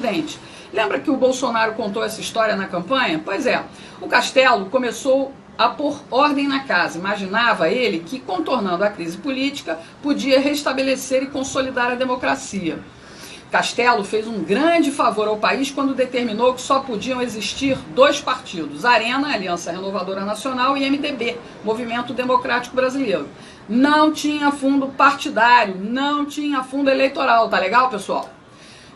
presidente. Lembra que o Bolsonaro contou essa história na campanha? Pois é, o Castelo começou a pôr ordem na casa. Imaginava ele que, contornando a crise política, podia restabelecer e consolidar a democracia. Castelo fez um grande favor ao país quando determinou que só podiam existir dois partidos, Arena, Aliança Renovadora Nacional, e MDB, Movimento Democrático Brasileiro. Não tinha fundo partidário, não tinha fundo eleitoral, tá legal, pessoal?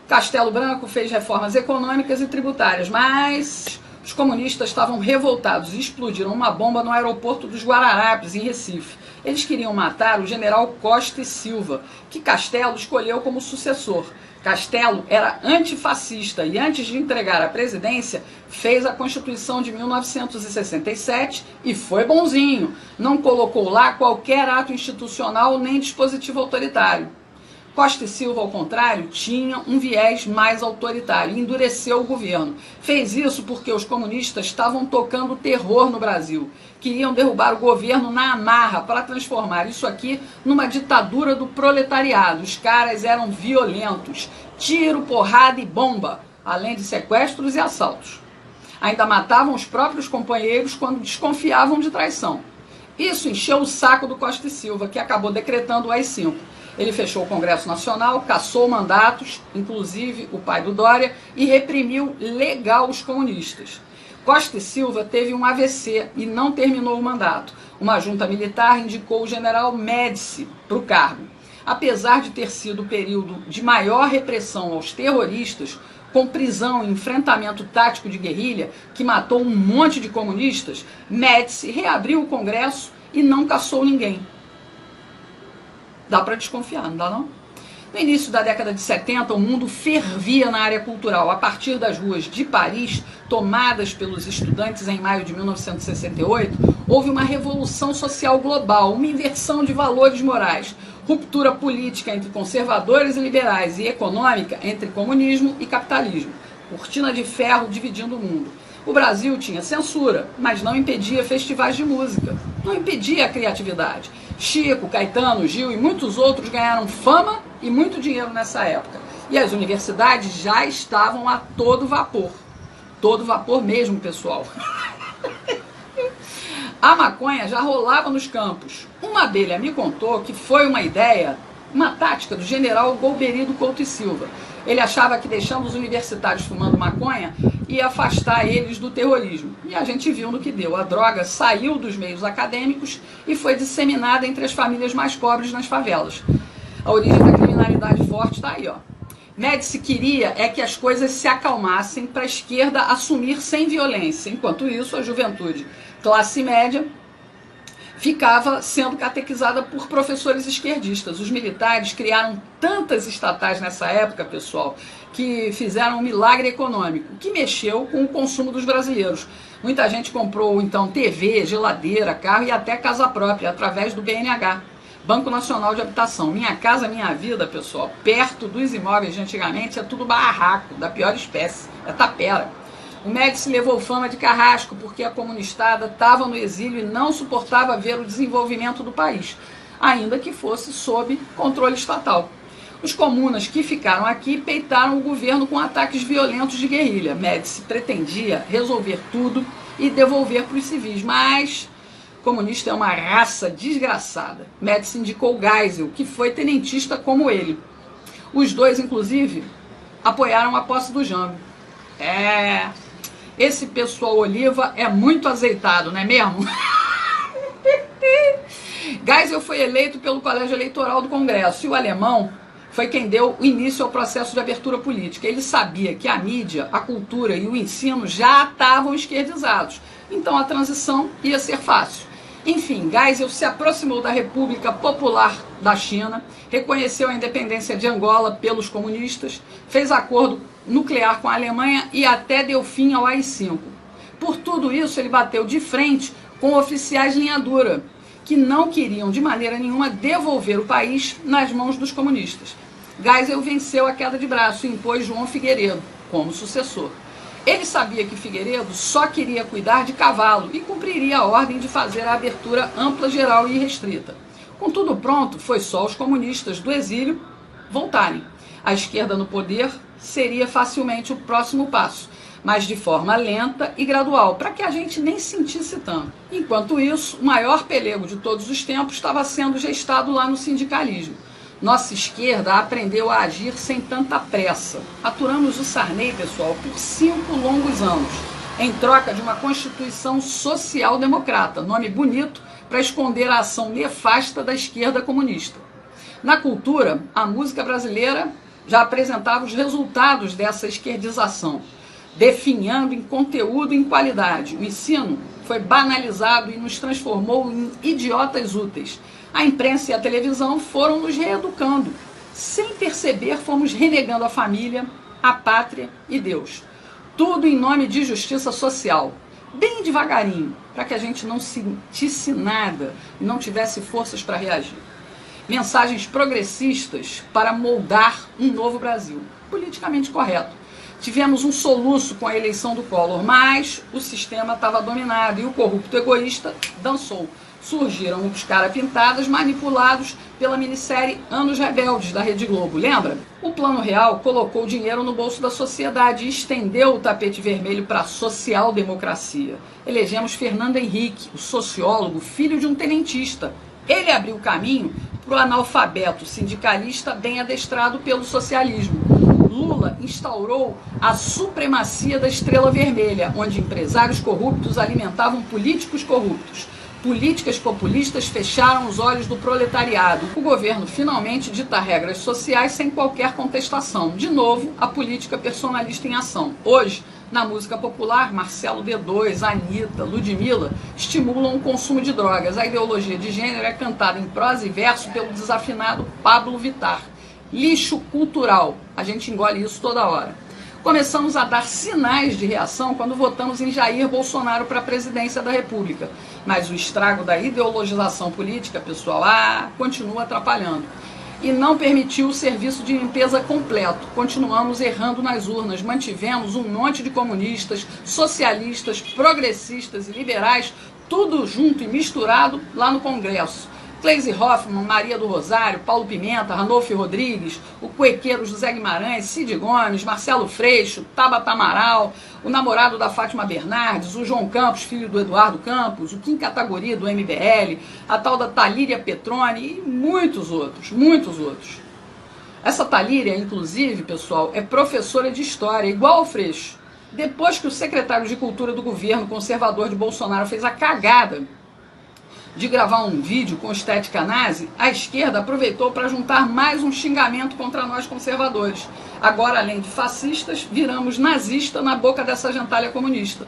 Castelo Branco fez reformas econômicas e tributárias, mas os comunistas estavam revoltados e explodiram uma bomba no aeroporto dos Guararapes, em Recife. Eles queriam matar o general Costa e Silva, que Castelo escolheu como sucessor. Castelo era antifascista e, antes de entregar a presidência, fez a Constituição de 1967 e foi bonzinho. Não colocou lá qualquer ato institucional nem dispositivo autoritário. Costa e Silva, ao contrário, tinha um viés mais autoritário, endureceu o governo. Fez isso porque os comunistas estavam tocando terror no Brasil. Queriam derrubar o governo na amarra para transformar isso aqui numa ditadura do proletariado. Os caras eram violentos, tiro, porrada e bomba, além de sequestros e assaltos. Ainda matavam os próprios companheiros quando desconfiavam de traição. Isso encheu o saco do Costa e Silva, que acabou decretando o AI-5. Ele fechou o Congresso Nacional, cassou mandatos, inclusive o pai do Dória, e reprimiu legal os comunistas. Costa e Silva teve um AVC e não terminou o mandato. Uma junta militar indicou o general Médici para o cargo. Apesar de ter sido o período de maior repressão aos terroristas, com prisão e enfrentamento tático de guerrilha, que matou um monte de comunistas, Médici reabriu o Congresso e não cassou ninguém. Dá para desconfiar, não dá não? No início da década de 70, o mundo fervia na área cultural. A partir das ruas de Paris, tomadas pelos estudantes em maio de 1968, houve uma revolução social global, uma inversão de valores morais, ruptura política entre conservadores e liberais e econômica entre comunismo e capitalismo. Cortina de ferro dividindo o mundo. O Brasil tinha censura, mas não impedia festivais de música, não impedia a criatividade. Chico, Caetano, Gil e muitos outros ganharam fama e muito dinheiro nessa época. E as universidades já estavam a todo vapor. Todo vapor mesmo, pessoal. A maconha já rolava nos campos. Uma abelha me contou que foi uma ideia, uma tática do general Golbery do Couto e Silva. Ele achava que deixando os universitários fumando maconha ia afastar eles do terrorismo. E a gente viu no que deu. A droga saiu dos meios acadêmicos e foi disseminada entre as famílias mais pobres nas favelas. A origem da criminalidade forte está aí, ó. Médici queria que as coisas se acalmassem para a esquerda assumir sem violência. Enquanto isso, a juventude classe média ficava sendo catequizada por professores esquerdistas. Os militares criaram tantas estatais nessa época, pessoal, que fizeram um milagre econômico, que mexeu com o consumo dos brasileiros. Muita gente comprou, então, TV, geladeira, carro e até casa própria, através do BNH, Banco Nacional de Habitação. Minha Casa Minha Vida, pessoal, perto dos imóveis de antigamente, é tudo barraco, da pior espécie, é tapera. O Médici levou fama de carrasco porque a comunistada estava no exílio e não suportava ver o desenvolvimento do país, ainda que fosse sob controle estatal. Os comunas que ficaram aqui peitaram o governo com ataques violentos de guerrilha. Médici pretendia resolver tudo e devolver para os civis, mas comunista é uma raça desgraçada. Médici indicou Geisel, que foi tenentista como ele. Os dois, inclusive, apoiaram a posse do Jango. Esse pessoal Oliva é muito azeitado, não é mesmo? Geisel foi eleito pelo Colégio Eleitoral do Congresso e o alemão foi quem deu o início ao processo de abertura política. Ele sabia que a mídia, a cultura e o ensino já estavam esquerdizados, então a transição ia ser fácil. Enfim, Geisel se aproximou da República Popular da China, reconheceu a independência de Angola pelos comunistas, fez acordo nuclear com a Alemanha e até deu fim ao AI-5. Por tudo isso, ele bateu de frente com oficiais linha dura, que não queriam de maneira nenhuma devolver o país nas mãos dos comunistas. Geisel venceu a queda de braço e impôs João Figueiredo como sucessor. Ele sabia que Figueiredo só queria cuidar de cavalo e cumpriria a ordem de fazer a abertura ampla, geral e restrita. Com tudo pronto, foi só os comunistas do exílio voltarem. A esquerda no poder seria facilmente o próximo passo, mas de forma lenta e gradual, para que a gente nem sentisse tanto. Enquanto isso, o maior pelego de todos os tempos estava sendo gestado lá no sindicalismo. Nossa esquerda aprendeu a agir sem tanta pressa. Aturamos o Sarney, pessoal, por 5 longos anos, em troca de uma Constituição social-democrata, nome bonito para esconder a ação nefasta da esquerda comunista. Na cultura, a música brasileira já apresentava os resultados dessa esquerdização, definhando em conteúdo e em qualidade. O ensino foi banalizado e nos transformou em idiotas úteis. A imprensa e a televisão foram nos reeducando. Sem perceber, fomos renegando a família, a pátria e Deus. Tudo em nome de justiça social. Bem devagarinho, para que a gente não sentisse nada e não tivesse forças para reagir. Mensagens progressistas para moldar um novo Brasil, politicamente correto. Tivemos um soluço com a eleição do Collor, mas o sistema estava dominado e o corrupto egoísta dançou. Surgiram os caras pintadas manipulados pela minissérie Anos Rebeldes da Rede Globo, lembra? O Plano Real colocou dinheiro no bolso da sociedade e estendeu o tapete vermelho para a social-democracia. Elegemos Fernando Henrique, o sociólogo, filho de um tenentista. Ele abriu o caminho para o analfabeto sindicalista bem adestrado pelo socialismo. Lula instaurou a supremacia da estrela vermelha, onde empresários corruptos alimentavam políticos corruptos. Políticas populistas fecharam os olhos do proletariado. O governo finalmente dita regras sociais sem qualquer contestação. De novo, a política personalista em ação. Hoje, na música popular, Marcelo D2, Anitta, Ludmilla estimulam o consumo de drogas. A ideologia de gênero é cantada em prosa e verso pelo desafinado Pablo Vittar. Lixo cultural. A gente engole isso toda hora. Começamos a dar sinais de reação quando votamos em Jair Bolsonaro para a presidência da República. Mas o estrago da ideologização política, pessoal, continua atrapalhando. E não permitiu o serviço de limpeza completo. Continuamos errando nas urnas, mantivemos um monte de comunistas, socialistas, progressistas e liberais, tudo junto e misturado lá no Congresso. Gleisi Hoffmann, Maria do Rosário, Paulo Pimenta, Ranolfo Rodrigues, o cuequeiro José Guimarães, Cid Gomes, Marcelo Freixo, Tabata Amaral, o namorado da Fátima Bernardes, o João Campos, filho do Eduardo Campos, o Kim Kataguiri do MBL, a tal da Talíria Petroni e muitos outros, muitos outros. Essa Talíria, inclusive, pessoal, é professora de história, igual ao Freixo. Depois que o secretário de Cultura do governo conservador de Bolsonaro fez a cagada de gravar um vídeo com estética nazi, a esquerda aproveitou para juntar mais um xingamento contra nós conservadores. Agora, além de fascistas, viramos nazista na boca dessa gentalha comunista.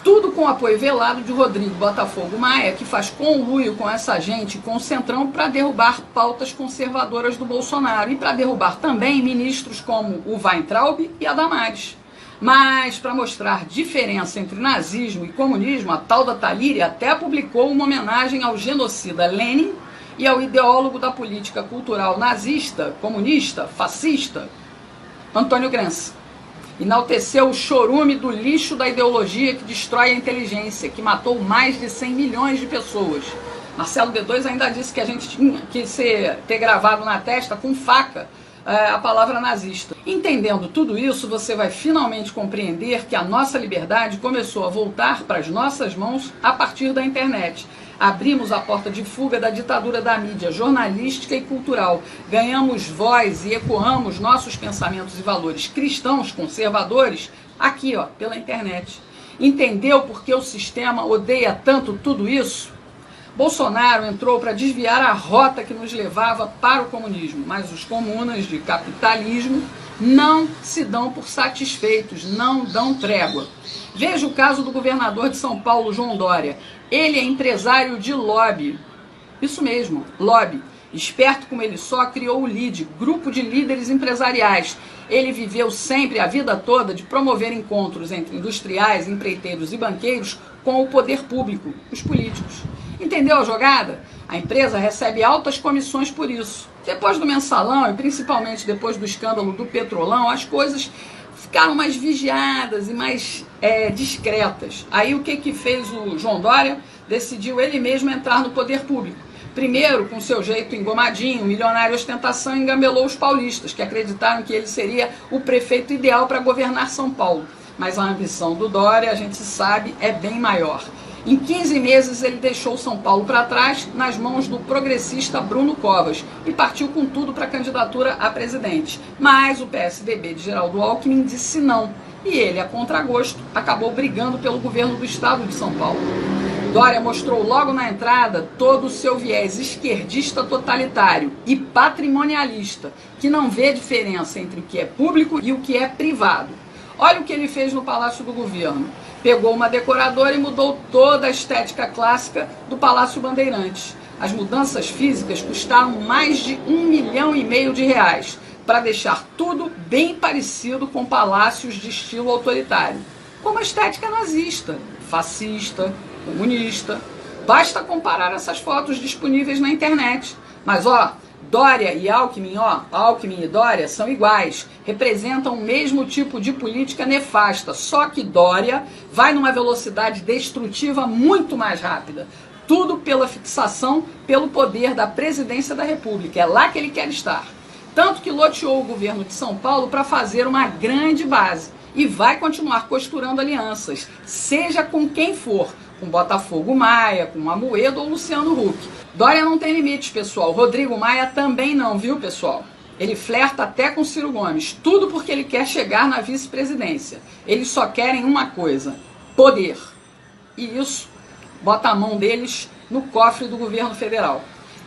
Tudo com o apoio velado de Rodrigo Botafogo Maia, que faz conluio com essa gente, com o Centrão, para derrubar pautas conservadoras do Bolsonaro e para derrubar também ministros como o Weintraub e a Damares. Mas, para mostrar diferença entre nazismo e comunismo, a tal da Talíria até publicou uma homenagem ao genocida Lenin e ao ideólogo da política cultural nazista, comunista, fascista, Antônio Gramsci. Enalteceu o chorume do lixo da ideologia que destrói a inteligência, que matou mais de 100 milhões de pessoas. Marcelo D2 ainda disse que a gente tinha que ter gravado na testa com faca a palavra nazista. Entendendo tudo isso, você vai finalmente compreender que a nossa liberdade começou a voltar para as nossas mãos a partir da internet. Abrimos a porta de fuga da ditadura da mídia jornalística e cultural. Ganhamos voz e ecoamos nossos pensamentos e valores cristãos, conservadores, aqui, pela internet. Entendeu por que o sistema odeia tanto tudo isso? Bolsonaro entrou para desviar a rota que nos levava para o comunismo, mas os comunas de capitalismo não se dão por satisfeitos, não dão trégua. Veja o caso do governador de São Paulo, João Dória. Ele é empresário de lobby. Isso mesmo, lobby. Esperto como ele só, criou o LIDE, Grupo de Líderes Empresariais. Ele viveu sempre, a vida toda, de promover encontros entre industriais, empreiteiros e banqueiros com o poder público, os políticos. Entendeu a jogada? A empresa recebe altas comissões por isso. Depois do mensalão e principalmente depois do escândalo do Petrolão, as coisas ficaram mais vigiadas e mais discretas. Aí o que fez o João Dória? Decidiu ele mesmo entrar no poder público. Primeiro, com seu jeito engomadinho, milionário ostentação, engambelou os paulistas, que acreditaram que ele seria o prefeito ideal para governar São Paulo. Mas a ambição do Dória, a gente sabe, é bem maior. Em 15 meses, ele deixou São Paulo para trás, nas mãos do progressista Bruno Covas, e partiu com tudo para a candidatura a presidente. Mas o PSDB de Geraldo Alckmin disse não, e ele, a contragosto, acabou brigando pelo governo do estado de São Paulo. Dória mostrou logo na entrada todo o seu viés esquerdista totalitário e patrimonialista, que não vê diferença entre o que é público e o que é privado. Olha o que ele fez no Palácio do Governo. Pegou uma decoradora e mudou toda a estética clássica do Palácio Bandeirantes. As mudanças físicas custaram mais de R$1,5 milhão, para deixar tudo bem parecido com palácios de estilo autoritário, como a estética nazista, fascista, comunista. Basta comparar essas fotos disponíveis na internet. Mas Dória e Alckmin, Alckmin e Dória são iguais, representam o mesmo tipo de política nefasta, só que Dória vai numa velocidade destrutiva muito mais rápida. Tudo pela fixação pelo poder da presidência da República, é lá que ele quer estar. Tanto que loteou o governo de São Paulo para fazer uma grande base e vai continuar costurando alianças, seja com quem for, com Botafogo Maia, com Amoedo ou Luciano Huck. Dória não tem limites, pessoal. Rodrigo Maia também não, viu, pessoal? Ele flerta até com Ciro Gomes, tudo porque ele quer chegar na vice-presidência. Eles só querem uma coisa: poder. E isso bota a mão deles no cofre do governo federal.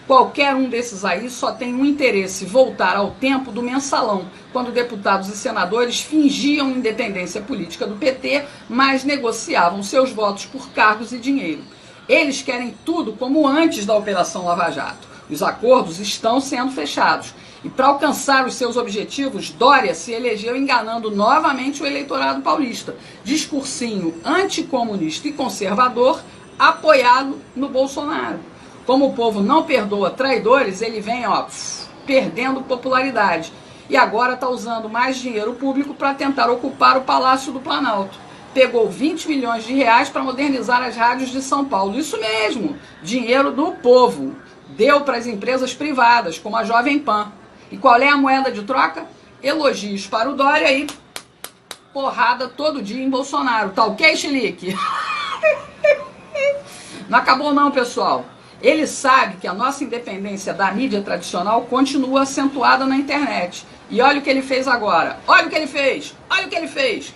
Qualquer um desses aí só tem um interesse: voltar ao tempo do mensalão, quando deputados e senadores fingiam independência política do PT, mas negociavam seus votos por cargos e dinheiro. Eles querem tudo como antes da Operação Lava Jato. Os acordos estão sendo fechados. E para alcançar os seus objetivos, Dória se elegeu enganando novamente o eleitorado paulista. Discursinho anticomunista e conservador, apoiado no Bolsonaro. Como o povo não perdoa traidores, ele vem perdendo popularidade. E agora está usando mais dinheiro público para tentar ocupar o Palácio do Planalto. Pegou R$20 milhões para modernizar as rádios de São Paulo. Isso mesmo, dinheiro do povo. Deu para as empresas privadas, como a Jovem Pan. E qual é a moeda de troca? Elogios para o Dória e porrada todo dia em Bolsonaro. Tá ok, Chilique? Não acabou não, pessoal. Ele sabe que a nossa independência da mídia tradicional continua acentuada na internet. E olha o que ele fez agora. Olha o que ele fez. Olha o que ele fez.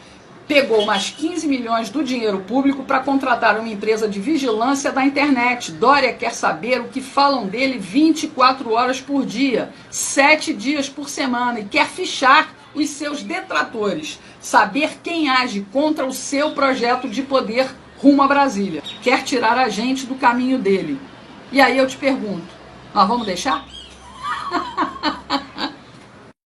Pegou mais 15 milhões do dinheiro público para contratar uma empresa de vigilância da internet. Dória quer saber o que falam dele 24 horas por dia, 7 dias por semana, e quer fichar os seus detratores. Saber quem age contra o seu projeto de poder rumo a Brasília. Quer tirar a gente do caminho dele. E aí eu te pergunto, nós vamos deixar?